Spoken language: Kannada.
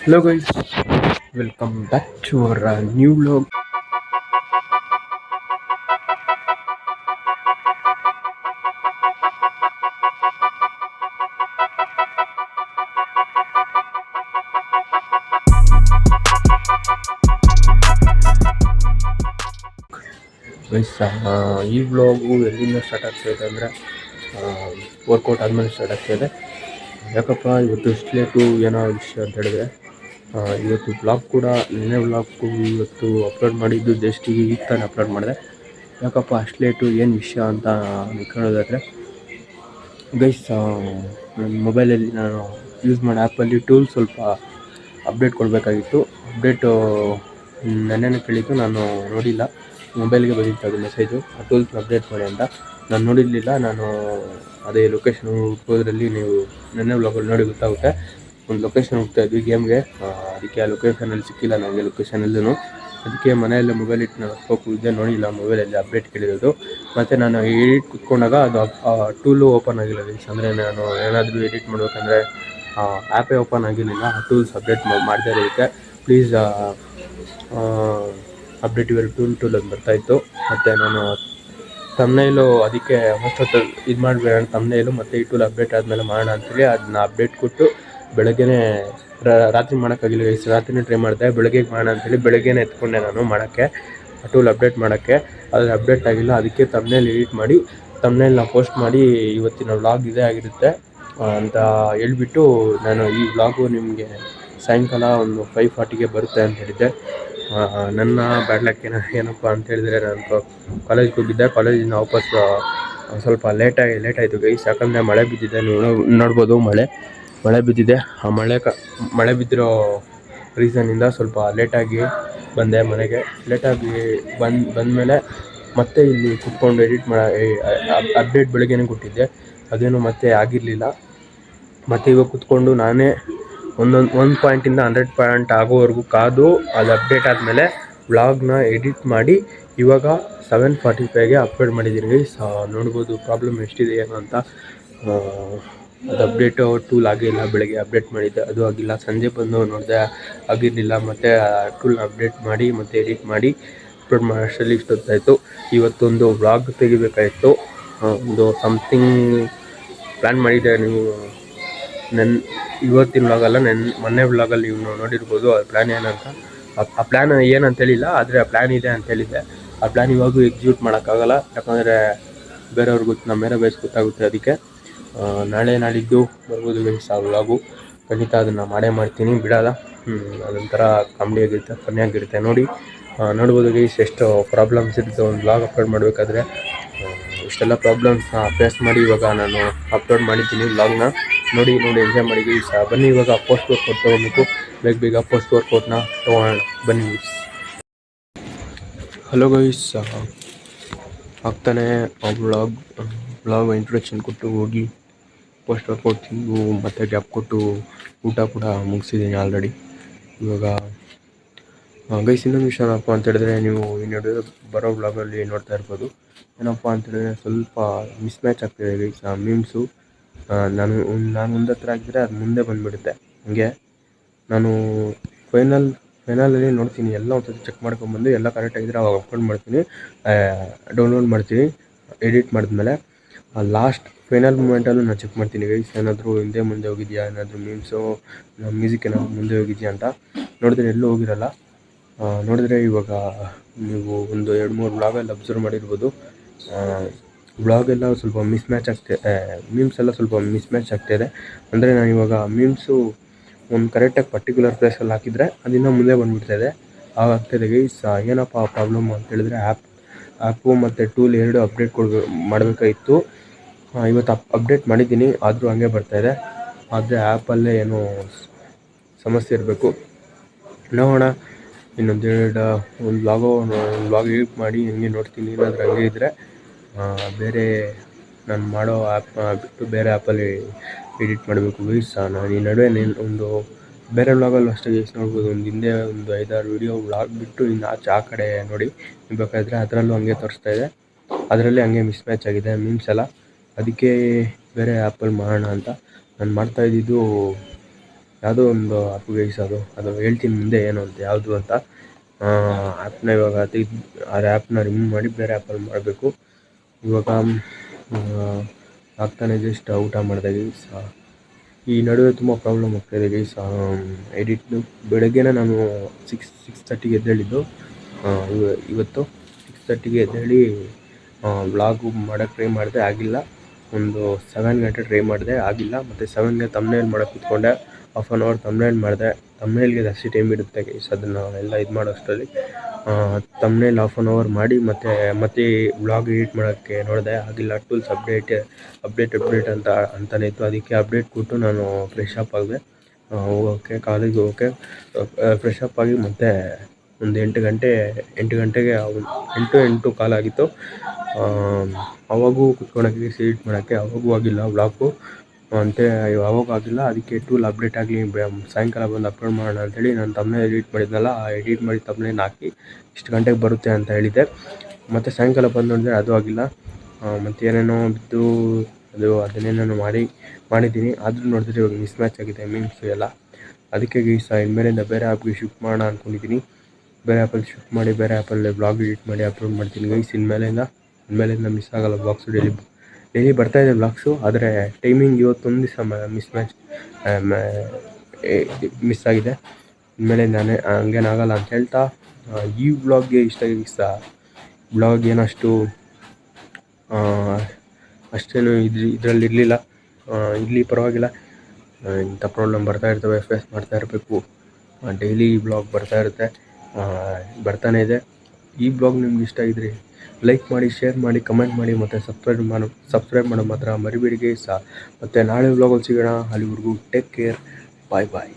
Hello guys, welcome back to our new vlog. Guys ಈ ವ್ಲಾಗು ಎಲ್ಲಿಂದ ಸ್ಟಾರ್ಟ್ ಆಗ್ತಾಯಿದೆ ಅಂದರೆ ವರ್ಕೌಟ್ ಆದಮೇಲೆ ಸ್ಟಾರ್ಟ್ ಆಗ್ತಾಯಿದೆ. ಯಾಕಪ್ಪ ಇವತ್ತು ಇಷ್ಟು ಲೇಟು ಏನೋ ವಿಷಯ ಅಂತ ಹೇಳಿದ್ರೆ, ಇವತ್ತು ವ್ಲಾಗ್ ಕೂಡ ನಿನ್ನೆ ವ್ಲಾಗು ಇವತ್ತು ಅಪ್ಲೋಡ್ ಮಾಡಿದ್ದು ಜಸ್ಟ್ ಈಗ ತಾನೇ ಅಪ್ಲೋಡ್ ಮಾಡಿದೆ. ಯಾಕಪ್ಪ ಅಷ್ಟು ಲೇಟು ಏನು ವಿಷಯ ಅಂತ ಕೇಳೋದಾದರೆ, ಗೈಸ್ ನನ್ನ ಮೊಬೈಲಲ್ಲಿ ನಾನು ಯೂಸ್ ಮಾಡೋ ಆ್ಯಪಲ್ಲಿ ಟೂಲ್ ಸ್ವಲ್ಪ ಅಪ್ಡೇಟ್ ಕೊಡಬೇಕಾಗಿತ್ತು. ಅಪ್ಡೇಟು ನೆನ್ನೆನೇ ಕೇಳಿದ್ದು, ನಾನು ನೋಡಿಲ್ಲ. ಮೊಬೈಲ್ಗೆ ಬಂದಿತ್ತು ಅದು ಮೆಸೇಜು, ಆ ಟೂಲ್ಸ್ನ ಅಪ್ಡೇಟ್ ಮಾಡಿ ಅಂತ. ನಾನು ನೋಡಿರಲಿಲ್ಲ. ನಾನು ಅದೇ ಲೊಕೇಶನ್ ಹುಡ್ಕೋದ್ರಲ್ಲಿ ನೀವು ನೆನ್ನೆ ವ್ಲಾಗಲ್ಲಿ ನೋಡಿ ಗೊತ್ತಾಗುತ್ತೆ. ಒಂದು ಲೊಕೇಶನ್ ಹೋಗ್ತಾ ಇದ್ವಿ ಗೇಮ್ಗೆ, ಅದಕ್ಕೆ ಆ ಲೊಕೇಶನಲ್ಲಿ ಸಿಕ್ಕಿಲ್ಲ ನನಗೆ ಲೊಕೇಶನಲ್ಲೂ. ಅದಕ್ಕೆ ಮನೆಯಲ್ಲೇ ಮೊಬೈಲ್ ಇಟ್ಟು ನಾನು ಹೋಗಿದ್ದೆ, ನೋಡಿಲ್ಲ ಮೊಬೈಲಲ್ಲಿ ಅಪ್ಡೇಟ್ ಕೇಳಿರೋದು. ಮತ್ತು ನಾನು ಎಡಿಟ್ ಕುತ್ಕೊಂಡಾಗ ಅದು ಟೂಲು ಓಪನ್ ಆಗಿಲ್ಲ ಗೈಸ್. ಅಂದರೆ ನಾನು ಏನಾದರೂ ಎಡಿಟ್ ಮಾಡಬೇಕಂದ್ರೆ ಆ್ಯಪೇ ಓಪನ್ ಆಗಿರಲಿಲ್ಲ. ಆ ಟೂಲ್ಸ್ ಅಪ್ಡೇಟ್ ಮಾಡದೇ ಇರೋದಕ್ಕೆ ಪ್ಲೀಸ್ ಅಪ್ಡೇಟ್ ಯುವರ್ ಟೂಲ್ ಅಂತ ಬರ್ತಾಯಿತ್ತು. ಮತ್ತು ನಾನು ತಮ್ನೈಲು ಅದಕ್ಕೆ ಹೊತ್ತು ಇದು ಮಾಡಬೇಡ ತಮ್ನೈಲು ಮತ್ತು ಈ ಟೂಲ್ ಅಪ್ಡೇಟ್ ಆದಮೇಲೆ ಮಾಡೋಣ ಅಂತೇಳಿ ಅದನ್ನ ಅಪ್ಡೇಟ್ ಕೊಟ್ಟು ಬೆಳಗ್ಗೆನೇ ರಾತ್ರಿ ಮಾಡೋಕ್ಕಾಗಿಲ್ಲ ಗೈಸ್. ರಾತ್ರಿನೇ ಟ್ರೈ ಮಾಡಿದೆ, ಬೆಳಗ್ಗೆಗೆ ಮಾಡೋಣ ಅಂತೇಳಿ ಬೆಳಗ್ಗೆನೇ ಎತ್ಕೊಂಡೆ ನಾನು ಮಾಡೋಕ್ಕೆ, ಆ ಟೂಲ್ ಅಪ್ಡೇಟ್ ಮಾಡೋಕ್ಕೆ. ಆದರೆ ಅಪ್ಡೇಟ್ ಆಗಿಲ್ಲ. ಅದಕ್ಕೆ ತಮ್ನೈಲ್ ಎಡಿಟ್ ಮಾಡಿ ತಮ್ನೈಲ್ನ ಪೋಸ್ಟ್ ಮಾಡಿ ಇವತ್ತಿನ ವ್ಲಾಗ್ ಇದೇ ಆಗಿರುತ್ತೆ ಅಂತ ಹೇಳ್ಬಿಟ್ಟು ನಾನು ಈ ವ್ಲಾಗು ನಿಮಗೆ ಸಾಯಂಕಾಲ ಒಂದು 5:40ಗೆ ಬರುತ್ತೆ ಅಂತ ಹೇಳಿದ್ದೆ. ನನ್ನ ಬ್ಯಾಡ್ ಲಕ್ ಏನಪ್ಪ ಅಂತ ಹೇಳಿದ್ರೆ, ನಾನು ಕಾಲೇಜ್ಗೆ ಹೋಗಿದ್ದೆ. ಕಾಲೇಜಿಂದ ವಾಪಸ್ ಸ್ವಲ್ಪ ಲೇಟಾಯಿತು ಗೈಸ್. ಯಾಕಂದರೆ ಮಳೆ ಬಿದ್ದಿದೆ, ನೀವು ನೋಡ್ಬೋದು ಮಳೆ ಬಿದ್ದಿದೆ. ಆ ಮಳೆ ಬಿದ್ದಿರೋ ರೀಸನ್ನಿಂದ ಸ್ವಲ್ಪ ಲೇಟಾಗಿ ಬಂದೆ ಮನೆಗೆ. ಲೇಟಾಗಿ ಬಂದಮೇಲೆ ಮತ್ತೆ ಇಲ್ಲಿ ಕುತ್ಕೊಂಡು ಎಡಿಟ್ ಅಪ್ಡೇಟ್ ಬೆಳಗ್ಗೆನೇ ಕೊಟ್ಟಿದ್ದೆ, ಅದೇನು ಮತ್ತೆ ಆಗಿರಲಿಲ್ಲ. ಮತ್ತು ಇವಾಗ ಕುತ್ಕೊಂಡು ನಾನೇ ಒಂದು ಪಾಯಿಂಟಿಂದ 100 ಪಾಯಿಂಟ್ ಆಗೋವರೆಗೂ ಕಾದು ಅದು ಅಪ್ಡೇಟ್ ಆದಮೇಲೆ ವ್ಲಾಗ್ನ ಎಡಿಟ್ ಮಾಡಿ ಇವಾಗ 7:45ಗೆ ಅಪ್ಲೋಡ್ ಮಾಡಿದ್ದೀನಿ ಗೈಸ್. ನೋಡ್ಬೋದು ಪ್ರಾಬ್ಲಮ್ ಎಷ್ಟಿದೆ ಏನು ಅಂತ. ಅದು ಅಪ್ಡೇಟು ಟೂಲ್ ಆಗಿಲ್ಲ. ಬೆಳಗ್ಗೆ ಅಪ್ಡೇಟ್ ಮಾಡಿದ್ದೆ, ಅದು ಆಗಿಲ್ಲ. ಸಂಜೆ ಬಂದು ನೋಡಿದೆ, ಆಗಿರಲಿಲ್ಲ. ಮತ್ತು ಟೂಲ್ನ ಅಪ್ಡೇಟ್ ಮಾಡಿ ಮತ್ತು ಎಡಿಟ್ ಮಾಡಿ ಅಪ್ಲೋಡ್ ಮಾಡೋಷ್ಟರಲ್ಲಿ ಇಷ್ಟೊತ್ತಾಯಿತು. ಇವತ್ತೊಂದು ವ್ಲಾಗ್ ತೆಗಿಬೇಕಾಯಿತು. ಒಂದು ಸಮಥಿಂಗ್ ಪ್ಲ್ಯಾನ್ ಮಾಡಿದ್ದೆ. ನೀವು ಇವತ್ತಿನ ವ್ಲಾಗಲ್ಲ, ಮೊನ್ನೆ ವ್ಲಾಗಲ್ಲಿ ನೀವು ನೋಡಿರ್ಬೋದು ಆ ಪ್ಲ್ಯಾನ್ ಏನಂತ. ಆ ಪ್ಲ್ಯಾನ್ ಏನಂತ ಹೇಳಿಲ್ಲ, ಆದರೆ ಆ ಪ್ಲ್ಯಾನ್ ಇದೆ ಅಂತ ಹೇಳಿದ್ದೆ. ಆ ಪ್ಲ್ಯಾನ್ ಇವಾಗೂ ಎಕ್ಸಿಕ್ಯೂಟ್ ಮಾಡೋಕ್ಕಾಗಲ್ಲ, ಯಾಕಂದರೆ ಬೇರೆಯವ್ರಿಗೆ ನಮ್ಮ ಬೇರೆ ಬೇಸ್ ಗೊತ್ತಾಗುತ್ತೆ. ಅದಕ್ಕೆ ನಾಳೆ ನಾಳಿದ್ದು ಬರ್ಬೋದು ಗೈಸ್ ಆ ವ್ಲಾಗು. ಖಂಡಿತ ಅದನ್ನು ಮಾಡೇ ಮಾಡ್ತೀನಿ, ಬಿಡೋಲ್ಲ. ಅದೊಂಥರ ಕಾಮಿಡಿ ಆಗಿರುತ್ತೆ, ಫನ್ನಿ ಆಗಿರುತ್ತೆ. ನೋಡ್ಬೋದು ಗೈಸ್ ಎಷ್ಟು ಪ್ರಾಬ್ಲಮ್ಸ್ ಇರುತ್ತೆ ಒಂದು ವ್ಲಾಗ್ ಅಪ್ಲೋಡ್ ಮಾಡಬೇಕಾದ್ರೆ. ಇಷ್ಟೆಲ್ಲ ಪ್ರಾಬ್ಲಮ್ಸ್ನ ಫೇಸ್ ಮಾಡಿ ಇವಾಗ ನಾನು ಅಪ್ಲೋಡ್ ಮಾಡಿದ್ದೀನಿ ವ್ಲಾಗ್ನ. ನೋಡಿ ಎಂಜಾಯ್ ಮಾಡಿ ಗೈಸ್. ಬನ್ನಿ ಇವಾಗ ಪೋಸ್ಟ್ ವರ್ಕೌಟ್ ತೊಗೊಬೇಕು, ಬೇಗ ಪೋಸ್ಟ್ ವರ್ಕೌಟ್ನ ತೊಗೊಳ್ಳೋಣ ಬನ್ನಿ ಗೈಸ್. ಹಲೋ ಗೈಸ್, ಆಗ್ತಾನೆ ವ್ಲಾಗ್ ಇಂಟ್ರೊಡಕ್ಷನ್ ಕೊಟ್ಟು ಹೋಗಿ ಪೋಸ್ಟ್ ವರ್ಕೌಟ್ ತಿಂದು ಮತ್ತು ಗ್ಯಾಪ್ ಕೊಟ್ಟು ಊಟ ಕೂಡ ಮುಗಿಸಿದ್ದೀನಿ ಆಲ್ರೆಡಿ. ಇವಾಗ ಗೈಸ್ ಇನ್ನೊಂದು ವಿಷಯ ಏನಪ್ಪ ಅಂತ ಹೇಳಿದ್ರೆ, ನೀವು ಇನ್ನೆರಡು ಬರೋ ವ್ಲಾಗಲ್ಲಿ ನೋಡ್ತಾ ಇರ್ಬೋದು. ಏನಪ್ಪ ಅಂತೇಳಿದ್ರೆ ಸ್ವಲ್ಪ ಮಿಸ್ಮ್ಯಾಚ್ ಆಗ್ತಿದೆ ಗೈಸ್ ಮೀಮ್ಸು. ನಾನು ಒಂದು ಹತ್ರ ಆಗಿದ್ರೆ ಅದು ಮುಂದೆ ಬಂದುಬಿಡುತ್ತೆ. ಹಾಗೆ ನಾನು ಫೈನಲಲ್ಲಿ ನೋಡ್ತೀನಿ, ಎಲ್ಲ ಒಂದ್ಸತಿ ಚೆಕ್ ಮಾಡ್ಕೊಂಬಂದು ಎಲ್ಲ ಕರೆಕ್ಟಾಗಿದ್ದರೆ ಅವಾಗ ಅಪ್ಲೋಡ್ ಮಾಡ್ತೀನಿ, ಡೌನ್ಲೋಡ್ ಮಾಡ್ತೀನಿ. ಎಡಿಟ್ ಮಾಡಿದ್ಮೇಲೆ ಲಾಸ್ಟ್ ಫೈನಲ್ ಮೂಮೆಂಟಲ್ಲೂ ನಾನು ಚೆಕ್ ಮಾಡ್ತೀನಿ ಗೈಸ್, ಏನಾದರೂ ಹಿಂದೆ ಮುಂದೆ ಹೋಗಿದೆಯಾ, ಏನಾದರೂ ಮೀಮ್ಸು ಮ್ಯೂಸಿಕ್ ಏನಾದರೂ ಮುಂದೆ ಹೋಗಿದೆಯಾ ಅಂತ. ನೋಡಿದ್ರೆ ಎಲ್ಲೂ ಹೋಗಿರಲ್ಲ. ನೋಡಿದ್ರೆ ಇವಾಗ ನೀವು ಒಂದು 2-3 ವ್ಲಾಗಲ್ಲಿ ಅಬ್ಸರ್ವ್ ಮಾಡಿರ್ಬೋದು, ವ್ಲಾಗೆಲ್ಲ ಸ್ವಲ್ಪ ಮಿಸ್ಮ್ಯಾಚ್ ಮೀಮ್ಸ್ ಎಲ್ಲ ಸ್ವಲ್ಪ ಮಿಸ್ಮ್ಯಾಚ್ ಆಗ್ತಾಯಿದೆ. ಅಂದರೆ ನಾನು ಇವಾಗ ಮೀಮ್ಸು ಒಂದು ಕರೆಕ್ಟಾಗಿ ಪರ್ಟಿಕ್ಯುಲರ್ ಪ್ಲೇಸಲ್ಲಿ ಹಾಕಿದರೆ ಅದಿನ್ನೂ ಮುಂದೆ ಬಂದುಬಿಡ್ತಾಯಿದೆ, ಆಗ್ತಾಯಿದೆ ಗೈಸ್. ಏನಪ್ಪ ಪ್ರಾಬ್ಲಮ್ಮು ಅಂತೇಳಿದ್ರೆ, ಆ್ಯಪು ಮತ್ತು ಟೂಲ್ ಎರಡು ಅಪ್ಡೇಟ್ ಮಾಡಬೇಕಾಗಿತ್ತು. ಇವತ್ತು ಅಪ್ಡೇಟ್ ಮಾಡಿದ್ದೀನಿ, ಆದರೂ ಹಂಗೆ ಬರ್ತಾಯಿದೆ. ಆದರೆ ಆ್ಯಪಲ್ಲೇ ಏನೋ ಸಮಸ್ಯೆ ಇರಬೇಕು. ನೋಡೋಣ, ಒಂದು ವ್ಲಾಗ್ ಎಡಿಟ್ ಮಾಡಿ ಹಂಗೆ ನೋಡ್ತೀನಿ. ಏನಾದರೂ ಹಂಗೆ ಇದ್ದರೆ ಬೇರೆ ನಾನು ಮಾಡೋ ಆ್ಯಪ್ನ ಬಿಟ್ಟು ಬೇರೆ ಆ್ಯಪಲ್ಲಿ ಎಡಿಟ್ ಮಾಡಬೇಕು ಗೈಸ್. ನಾನು ಈ ನಡುವೆ ಒಂದು ಬೇರೆ ವ್ಲಾಗಲ್ಲೂ ಅಷ್ಟೇ ಗೈಸ್ ನೋಡ್ಬೋದು, ಒಂದು ಹಿಂದೆ ಒಂದು 5-6 ವೀಡಿಯೋ ವ್ಲಾಗ್ ಬಿಟ್ಟು ಇನ್ನು ಆ ಕಡೆ ನೋಡಿ ಬೇಕಾದರೆ ಅದರಲ್ಲೂ ಹಂಗೆ ತೋರಿಸ್ತಾಯಿದೆ. ಅದರಲ್ಲಿ ಹಂಗೆ ಮಿಸ್ಮ್ಯಾಚ್ ಆಗಿದೆ ಮೀಮ್ಸ್ ಎಲ್ಲ. ಅದಕ್ಕೆ ಬೇರೆ ಆ್ಯಪಲ್ಲಿ ಮಾಡೋಣ ಅಂತ ನಾನು ಮಾಡ್ತಾಯಿದ್ದು. ಯಾವುದೋ ಒಂದು ಆ್ಯಪ್ ಗೈಸ್, ಅದು ಹೇಳ್ತೀನಿ ಮುಂದೆ ಏನು ಅಂತ, ಯಾವುದು ಅಂತ. ಆ್ಯಪ್ನ ಇವಾಗ ಅದು ಆ್ಯಪ್ನ ರಿಮೂವ್ ಮಾಡಿ ಬೇರೆ ಆ್ಯಪಲ್ಲಿ ಮಾಡಬೇಕು. ಇವಾಗ ಆಗ್ತಾನೆ ಜಸ್ಟ್ ಊಟ ಮಾಡಿದೆ ಗೈಸ್. ಈ ನಡುವೆ ತುಂಬ ಪ್ರಾಬ್ಲಮ್ ಆಗ್ತಾಯಿದೆ ಗೈಸ್. ಎಡಿಟ್ನು ಬೆಳಗ್ಗೆನೇ ನಾನು 6:30ಗೆ ಎದ್ದೇಳಿದ್ದು. ಇವತ್ತು 6:30ಗೆ ಎದ್ದೇಳಿ ವ್ಲಾಗು ಮಾಡೋಕ್ಕೆ ಟ್ರೈ ಮಾಡಿದೆ, ಆಗಿಲ್ಲ. ಒಂದು 7 ಗಂಟೆ ಟ್ರೈ ಮಾಡಿದೆ, ಆಗಿಲ್ಲ. ಮತ್ತು 7ಗೆ ತಮ್ನೇಲ್ ಮಾಡೋಕ್ಕೆ ಕೂತ್ಕೊಂಡೆ. ಹಾಫ್ ಆನ್ ಅವರ್ ತಮ್ನೇಲ್ ಮಾಡಿದೆ. ತಮ್ನೇಲ್ಗೆ ಜಾಸ್ತಿ ಟೈಮ್ ಇರುತ್ತೆ ಗೈಸ್, ಅದನ್ನು ಎಲ್ಲ ಇದು ಮಾಡೋ ಅಷ್ಟರಲ್ಲಿ. ತಮ್ನೇಲ್ ಹಾಫ್ ಆನ್ ಅವರ್ ಮಾಡಿ ಮತ್ತೆ ವ್ಲಾಗ್ ಎಡಿಟ್ ಮಾಡೋಕ್ಕೆ ನೋಡಿದೆ, ಆಗಿಲ್ಲ. ಟೂಲ್ಸ್ ಅಪ್ಡೇಟ್ ಅಂತಲೇ ಇತ್ತು. ಅದಕ್ಕೆ ಅಪ್ಡೇಟ್ ಕೊಟ್ಟು ನಾನು ಫ್ರೆಶ್ ಅಪ್ ಆಗಿದೆ. ಕಾಲೇಜಿಗೆ ಹೋಗೋಕ್ಕೆ ಫ್ರೆಶ್ ಅಪ್ ಆಗಿ ಮತ್ತೆ ಒಂದು 8 ಗಂಟೆಗೆ 8:15 ಆಗಿತ್ತು. ಅವಾಗೂ ಕುತ್ಕೊಳ್ಳೋಕ್ಕೆ ಎಡಿಟ್ ಮಾಡೋಕ್ಕೆ ಅವಾಗೂ ಆಗಿಲ್ಲ ವ್ಲಾಗು ಅಂತೆ, ಯಾವಾಗೂ ಆಗಿಲ್ಲ. ಅದಕ್ಕೆ ಟೂಲ್ ಅಪ್ಡೇಟ್ ಆಗಲಿ, ಸಾಯಂಕಾಲ ಬಂದು ಅಪ್ಲೋಡ್ ಮಾಡೋಣ ಅಂತೇಳಿ ನಾನು ತಮ್ನೇಲ್ ಎಡಿಟ್ ಮಾಡಿದ್ನಲ್ಲ, ಆ ಎಡಿಟ್ ಮಾಡಿ ತಮ್ನೇಲ್ ಹಾಕಿ ಇಷ್ಟು ಗಂಟೆಗೆ ಬರುತ್ತೆ ಅಂತ ಹೇಳಿದ್ದೆ. ಮತ್ತು ಸಾಯಂಕಾಲ ಬಂದು ನೋಡಿದ್ರೆ ಅದು ಆಗಿಲ್ಲ. ಮತ್ತು ಏನೇನೋ ಬಿದ್ದು ಅದನ್ನೇನೇನೋ ಮಾಡಿದ್ದೀನಿ. ಆದರೂ ನೋಡಿದ್ರೆ ಇವಾಗ ಮಿಸ್ ಮ್ಯಾಚ್ ಆಗಿದೆ ಮೀಮ್ಸು ಎಲ್ಲ. ಅದಕ್ಕೆ ಗೈಸ್ ಇನ್ಮೇಲಿಂದ ಬೇರೆ ಆ್ಯಪ್ಗೆ ಶಿಫ್ಟ್ ಮಾಡೋಣ ಅಂದ್ಕೊಂಡಿದ್ದೀನಿ. ಬೇರೆ ಆ್ಯಪಲ್ಲಿ ಶಿಫ್ಟ್ ಮಾಡಿ ಬೇರೆ ಆ್ಯಪಲ್ಲಿ ಬ್ಲಾಗ್ ಎಡಿಟ್ ಮಾಡಿ ಅಪ್ಲೋಡ್ ಮಾಡ್ತೀನಿ ಗೈಸ್. ಇನ್ಮೇಲಿಂದ ಮಿಸ್ ಆಗೋಲ್ಲ ಬ್ಲಾಗ್ಸು. ಡೈಲಿ ಬರ್ತಾಯಿದೆ ಬ್ಲಾಗ್ಸು, ಆದರೆ ಟೈಮಿಂಗ್ ಇವತ್ತೊಂದು ದಿವಸ ಮಿಸ್ ಆಗಿದೆ. ಇನ್ಮೇಲಿಂದ ಹಂಗೇನಾಗಲ್ಲ ಅಂತ ಹೇಳ್ತಾ, ಈ ವ್ಲಾಗ್ಗೆ ಇಷ್ಟ ವ್ಲಾಗ್ ಏನಷ್ಟು ಅಷ್ಟೇನು ಇದರಲ್ಲಿರಲಿಲ್ಲ. ಇಲ್ಲಿ ಪರವಾಗಿಲ್ಲ, ಇಂಥ ಪ್ರಾಬ್ಲಮ್ ಬರ್ತಾ ಇರ್ತವೆ, ಫೇಸ್ ಮಾಡ್ತಾ ಇರಬೇಕು. ಡೈಲಿ ಬ್ಲಾಗ್ ಬರ್ತಾನೆ ಇದೆ. ಈ ಬ್ಲಾಗ್ ನಿಮ್ಗೆ ಇಷ್ಟ ಆಗಿದ್ರೆ ಲೈಕ್ ಮಾಡಿ, ಶೇರ್ ಮಾಡಿ, ಕಮೆಂಟ್ ಮಾಡಿ, ಮತ್ತು ಸಬ್ಸ್ಕ್ರೈಬ್ ಮಾಡೋ ಮಾತ್ರ ಮರಿಬೇಡಿ ಗೈಸ್. ಮತ್ತು ನಾಳೆ ವ್ಲಾಗಲ್ಲಿ ಸಿಗೋಣ. ಅಲ್ಲಿವರೆಗೂ ಟೇಕ್ ಕೇರ್, ಬಾಯ್.